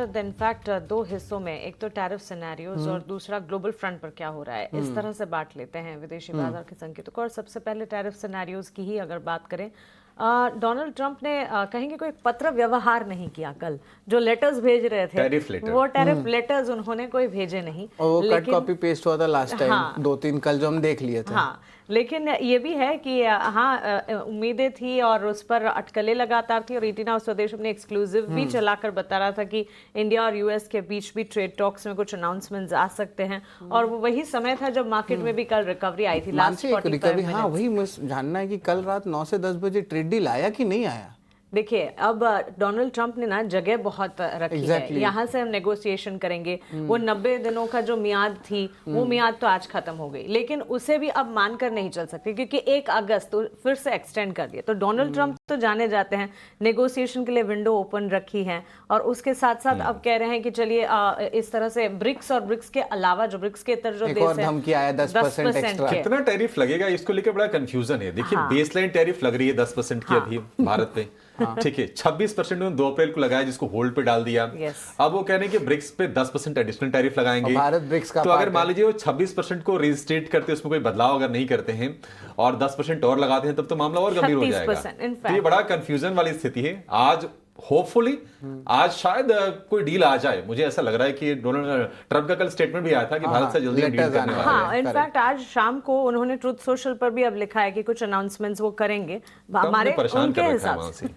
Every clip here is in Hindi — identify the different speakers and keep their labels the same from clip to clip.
Speaker 1: इनफैक्ट दो हिस्सों में, एक तो टैरिफ सिनेरियोज और दूसरा ग्लोबल फ्रंट पर क्या हो रहा है, इस तरह से बांट लेते हैं विदेशी बाजार के संकेतों को। और सबसे पहले टैरिफ सिनेरियोज की ही अगर बात करें, डोनाल्ड ट्रंप ने कहेंगे कोई पत्र व्यवहार नहीं किया। कल जो लेटर्स भेज रहे थे वो टैरिफ लेटर्स उन्होंने कोई भेजे नहीं,
Speaker 2: और वो कट कॉपी पेस्ट हुआ था लास्ट टाइम।
Speaker 1: हाँ,
Speaker 2: 2-3 कल जो हम देख लिए थे।
Speaker 1: हाँ, लेकिन ये भी है कि हाँ, उम्मीदें थी और उस पर अटकलें लगातार थी। और ईटीना और स्वदेश अपने एक्सक्लूसिव भी चलाकर बता रहा था कि इंडिया और यूएस के बीच भी ट्रेड टॉक्स में कुछ अनाउंसमेंट्स आ सकते हैं। और वो वही समय था जब मार्केट में भी कल रिकवरी आई थी लास्ट 45 मिनट।
Speaker 2: हाँ, वही मुझे जानना है कि कल रात 9 से 10 बजे ट्रेड डील आया कि नहीं आया।
Speaker 1: देखिए, अब डोनाल्ड ट्रंप ने ना जगह बहुत रखी है। यहाँ से हम नेगोशिएशन करेंगे। वो 90 दिनों का जो मियाद थी वो मियाद तो आज खत्म हो गई, लेकिन उसे भी अब मानकर नहीं चल सकती क्योंकि 1 अगस्त तो फिर से एक्सटेंड कर दिया। तो डोनाल्ड ट्रंप तो जाने जाते हैं नेगोशिएशन के लिए विंडो ओपन रखी है। और उसके साथ साथ अब कह रहे हैं कि चलिए इस तरह से ब्रिक्स और ब्रिक्स के अलावा जो ब्रिक्स के इतर जो देश है,
Speaker 2: धमकी आया 10% एक्स्ट्रा।
Speaker 3: कितना टैरिफ लगेगा इसको लेकर बड़ा कंफ्यूजन है। देखिए, बेसलाइन टैरिफ लग रही है 10% की अभी भारत पे। ठीक है, 26% उन्होंने 2 अप्रैल को लगाया जिसको होल्ड पे डाल दिया। अब वो कह रहे हैं कि ब्रिक्स पे 10% एडिशनल टैरिफ लगाएंगे।
Speaker 2: भारत ब्रिक्स का
Speaker 3: तो अगर मान लीजिए वो 26% को रिस्टेट करते, उसमें कोई बदलाव अगर नहीं करते हैं और 10% और लगाते हैं, तब तो मामला और गंभीर हो जाएगा। तो ये बड़ा कंफ्यूजन वाली स्थिति है। आज होपफुली आज शायद कोई डील आ जाए। मुझे ऐसा लग रहा है कि डोनाल्ड ट्रंप का कल स्टेटमेंट भी आया था कि भारत से जल्दी डील करने वाले हैं।
Speaker 1: हाँ, इनफैक्ट आज शाम को उन्होंने ट्रुथ सोशल पर भी अब लिखा है कि कुछ अनाउंसमेंट्स वो करेंगे हमारे उनके हिसाब से।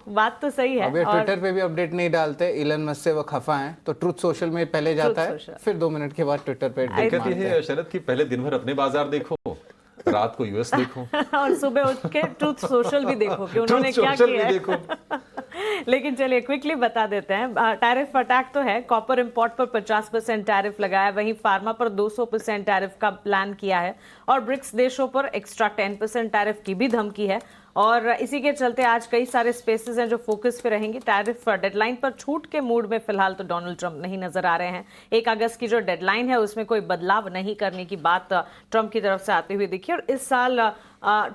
Speaker 1: बात तो सही है।
Speaker 2: अब ट्विटर पे भी अपडेट नहीं डालते, इलन मस्क से वो खफा हैं, तो ट्रुथ सोशल में पहले जाता है, फिर 2 मिनट के बाद ट्विटर पे।
Speaker 3: दिक्कत ये है शरद की पहले दिन भर अपने बाजार देखो, रात को यूएस देखो
Speaker 1: और सुबह उठ के ट्रुथ सोशल भी देखो कि उन्होंने क्या किया है। लेकिन चलिए क्विकली बता देते हैं। टैरिफ अटैक तो है। कॉपर इंपोर्ट पर 50% टैरिफ लगाया, वहीं फार्मा पर 200% टैरिफ का प्लान किया है और ब्रिक्स देशों पर एक्स्ट्रा 10% टैरिफ की भी धमकी है। और इसी के चलते आज कई सारे स्पेसेस हैं जो फोकस पे रहेंगी। टैरिफ डेडलाइन पर छूट के मूड में फिलहाल तो डोनाल्ड ट्रंप नहीं नजर आ रहे हैं। 1 अगस्त की जो डेडलाइन है उसमें कोई बदलाव नहीं करने की बात ट्रंप की तरफ से आती हुई दिखी। और इस साल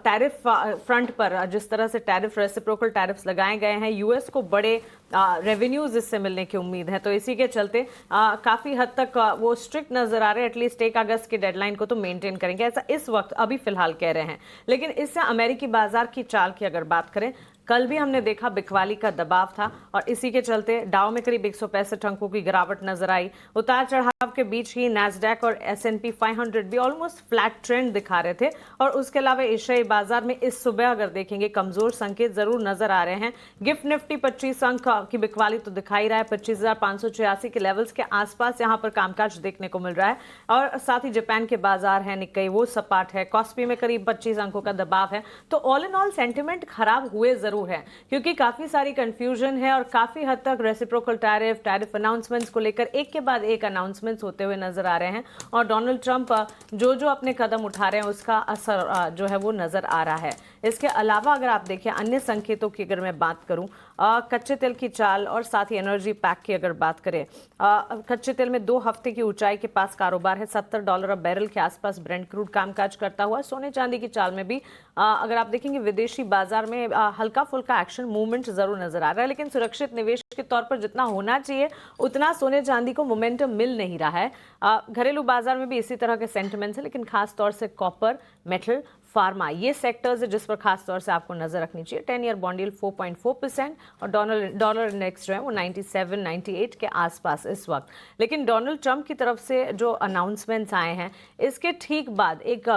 Speaker 1: टैरिफ फ्रंट पर जिस तरह से टैरिफ रेसिप्रोकल टैरिफ्स लगाए गए हैं, यूएस को बड़े रेवेन्यूज इससे मिलने की उम्मीद है। तो इसी के चलते काफी हद तक वो स्ट्रिक्ट नजर आ रहे हैं। एटलीस्ट 1 अगस्त की डेडलाइन को तो मेंटेन करेंगे, ऐसा इस वक्त अभी फिलहाल कह रहे हैं। लेकिन इससे अमेरिकी बाजार की चाल की अगर बात करें, कल भी हमने देखा बिकवाली का दबाव था और इसी के चलते डाउ में करीब 165 अंकों की गिरावट नजर आई। उतार चढ़ाव के बीच ही नैस्डैक और S&P 500 भी ऑलमोस्ट फ्लैट ट्रेंड दिखा रहे थे। और उसके अलावा एशियाई बाजार में इस सुबह अगर देखेंगे कमजोर संकेत जरूर नजर आ रहे हैं। गिफ्ट निफ्टी 25 अंक की बिकवाली तो दिखाई रहा है। 25,586 के लेवल्स के आसपास यहां पर कामकाज देखने को मिल रहा है। और साथ ही जापान के बाजार है निक्केई, वो सपाट है। कॉस्पी में करीब 25 अंकों का दबाव है। तो ऑल इन ऑल सेंटिमेंट खराब हुए जरूर है क्योंकि काफी सारी कंफ्यूजन है और काफी हद तक रेसिप्रोकल टैरिफ अनाउंसमेंट्स को लेकर एक के बाद एक अनाउंसमेंट्स होते हुए नजर आ रहे हैं। और डोनाल्ड ट्रंप जो जो अपने कदम उठा रहे हैं उसका असर जो है वो नजर आ रहा है। इसके अलावा अगर आप देखिए अन्य संकेतों की अगर मैं बात करूं, कच्चे तेल की चाल और साथ ही एनर्जी पैक की अगर बात करें, कच्चे तेल में 2 हफ्ते की ऊंचाई के पास कारोबार है। $70 बैरल के आसपास ब्रेंट क्रूड कामकाज करता हुआ। सोने चांदी की चाल में भी अगर आप देखेंगे विदेशी बाजार में हल्का फुल्का एक्शन मूवमेंट जरूर नजर आ रहा है, लेकिन सुरक्षित निवेश के तौर पर जितना होना चाहिए उतना सोने चांदी को मोमेंटम मिल नहीं रहा है। घरेलू बाजार में भी इसी तरह के सेंटिमेंट्स है, लेकिन खास तौर से कॉपर, मेटल, फार्मा ये सेक्टर्स है जिस पर खास तौर से आपको नजर रखनी चाहिए। 10 ईयर बॉन्ड यील्ड 4.4% और डॉलर इंडेक्स जो है वो 97-98 के आसपास इस वक्त। लेकिन डोनाल्ड ट्रंप की तरफ से जो अनाउंसमेंट्स आए हैं इसके ठीक बाद एक